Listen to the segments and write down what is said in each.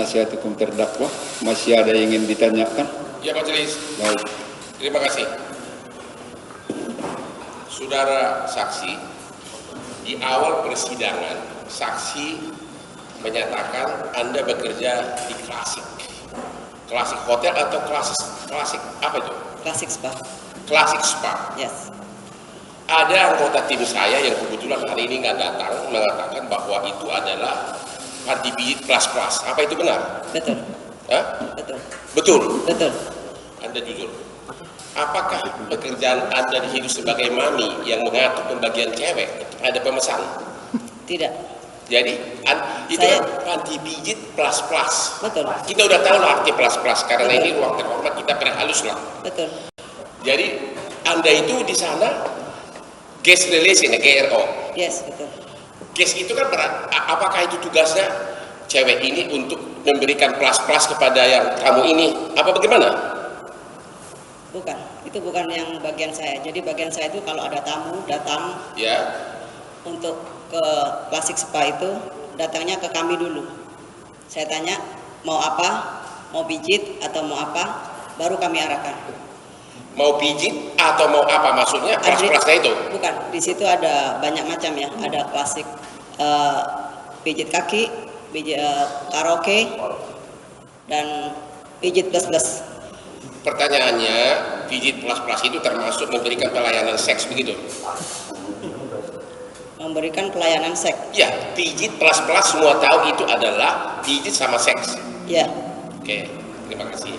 Nasihat hukum terdakwa, masih ada yang ingin ditanyakan? Ya, Majelis. Baik. Terima kasih. Saudara saksi, di awal persidangan, saksi menyatakan Anda bekerja di Klasik. Klasik Hotel atau Klasik apa itu? Klasik Spa. Klasik Spa. Yes. Ada anggota tim saya yang kebetulan hari ini nggak datang mengatakan bahwa itu adalah panti pijit plus. Apa itu benar? Betul. Hah? Betul. Betul. Betul. Anda jujur. Apakah pekerjaan Anda hidup sebagai mami yang mengatur pembagian cewek ada pemesan? Tidak. Jadi itu Saya- panti pijit plus. Betul. Kita udah tahu lah arti plus karena Betul. ini ruang terhormat, kita berhalus lah. Betul. Jadi Anda itu di sana guest relation ya, GRO. Yes, betul. Guest itu kan apakah itu tugasnya cewek ini untuk memberikan plus kepada yang kamu ini? Apa bagaimana? Bukan. Itu bukan yang bagian saya. Jadi bagian saya itu kalau ada tamu datang Ya. untuk ke Klasik Spa itu datangnya ke kami dulu. Saya tanya mau apa, mau pijit atau mau apa, baru kami arahkan. Mau pijit atau mau apa maksudnya? Plus-plusnya itu? Bukan. Di situ ada banyak macam ya. Ada klasik pijit kaki, pijit karaoke, dan pijit plus. Pertanyaannya, pijit plus itu termasuk memberikan pelayanan seks begitu? Memberikan pelayanan seks. Ya, pijit plus semua tahu itu adalah pijit sama seks. Ya. Oke, terima kasih.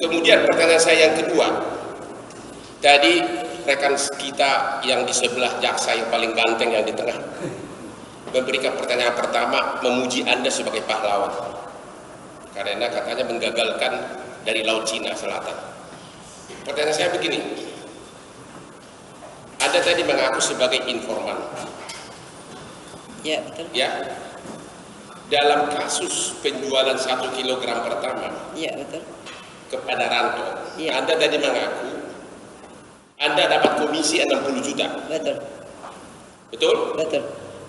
Kemudian pertanyaan saya yang kedua. Tadi rekan kita yang di sebelah jaksa yang paling ganteng yang di tengah memberikan pertanyaan pertama, memuji Anda sebagai pahlawan. Karena katanya menggagalkan dari Laut Cina Selatan. Pertanyaan saya begini. Anda tadi mengaku sebagai informan. Ya, betul. Ya. Dalam kasus penjualan 1 kilogram pertama Ya, betul. kepada Ranto, Iya. Anda tadi mengaku Anda dapat komisi 60 juta, Betul. betul? Betul.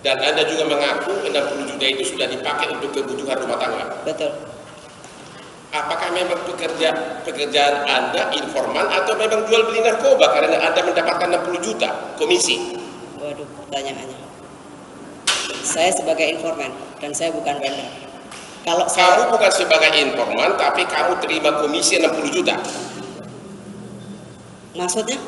Dan Anda juga mengaku 60 juta itu sudah dipakai untuk kebutuhan rumah tangga. Betul. Apakah memang pekerjaan Anda informan atau memang jual beli narkoba karena Anda mendapatkan 60 juta komisi? Waduh, pertanyaannya. Saya sebagai informan dan saya bukan vendor. Kalau Kamu saya bukan sebagai informan, tapi kamu terima komisi 60 juta. maksudnya,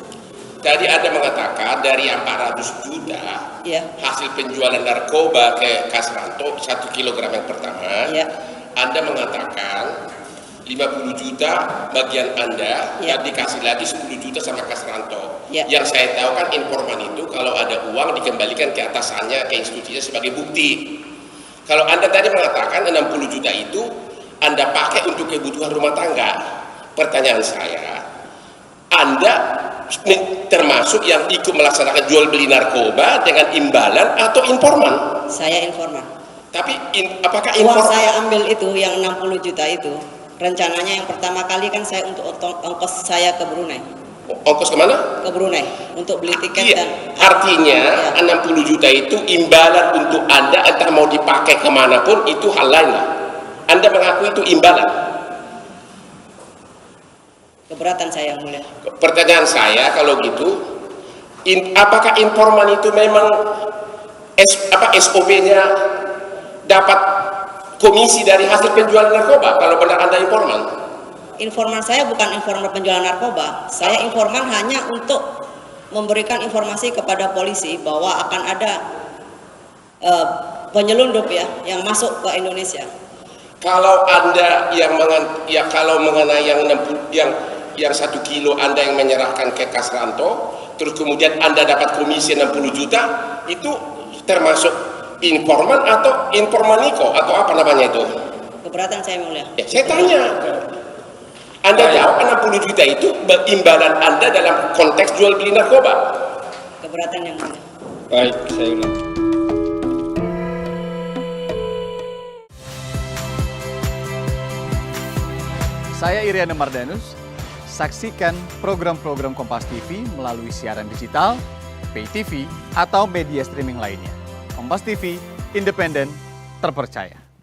Tadi Anda mengatakan dari 400 juta ya, hasil penjualan narkoba ke Kasranto 1 kilogram yang pertama, ya, Anda mengatakan 50 juta bagian Anda Ya. dan dikasih lagi 10 juta sama Kasranto. Ya. Yang saya tahu kan informan itu kalau ada uang dikembalikan ke atasannya, ke institusinya sebagai bukti. Kalau Anda tadi mengatakan 60 juta itu Anda pakai untuk kebutuhan rumah tangga. Pertanyaan saya, Anda termasuk yang ikut melaksanakan jual beli narkoba dengan imbalan atau informan? saya informan. Tapi apakah Uang informan? saya ambil itu yang 60 juta itu, rencananya yang pertama kali kan saya untuk ongkos saya ke Brunei. Ongkos kemana? Ke Brunei untuk beli tiket Iya, dan artinya Ya. 60 juta itu imbalan untuk Anda, entah mau dipakai kemanapun itu hal lain lah. Anda mengaku itu imbalan. keberatan saya yang mulia. Pertanyaan saya kalau gitu, apakah informan itu memang SOP-nya dapat komisi dari hasil penjualan narkoba kalau benar Anda informan? Informan saya bukan informan penjualan narkoba. Saya informan hanya untuk memberikan informasi kepada polisi bahwa akan ada penyelundup ya yang masuk ke Indonesia. Kalau Anda kalau mengenai yang 1 kilo Anda yang menyerahkan ke Kasranto, terus kemudian Anda dapat komisi 60 juta, itu termasuk informan atau informaniko atau apa namanya itu? Keberatan saya yang mulia. Ya, saya tanya. Anda jawab 60 juta itu imbalan Anda dalam konteks jual beli narkoba. Keberatan yang mulia. Baik, saya ulang. Saya Iriana Mardanus. Saksikan program-program Kompas TV melalui siaran digital, pay TV, atau media streaming lainnya. Kompas TV, independen, terpercaya.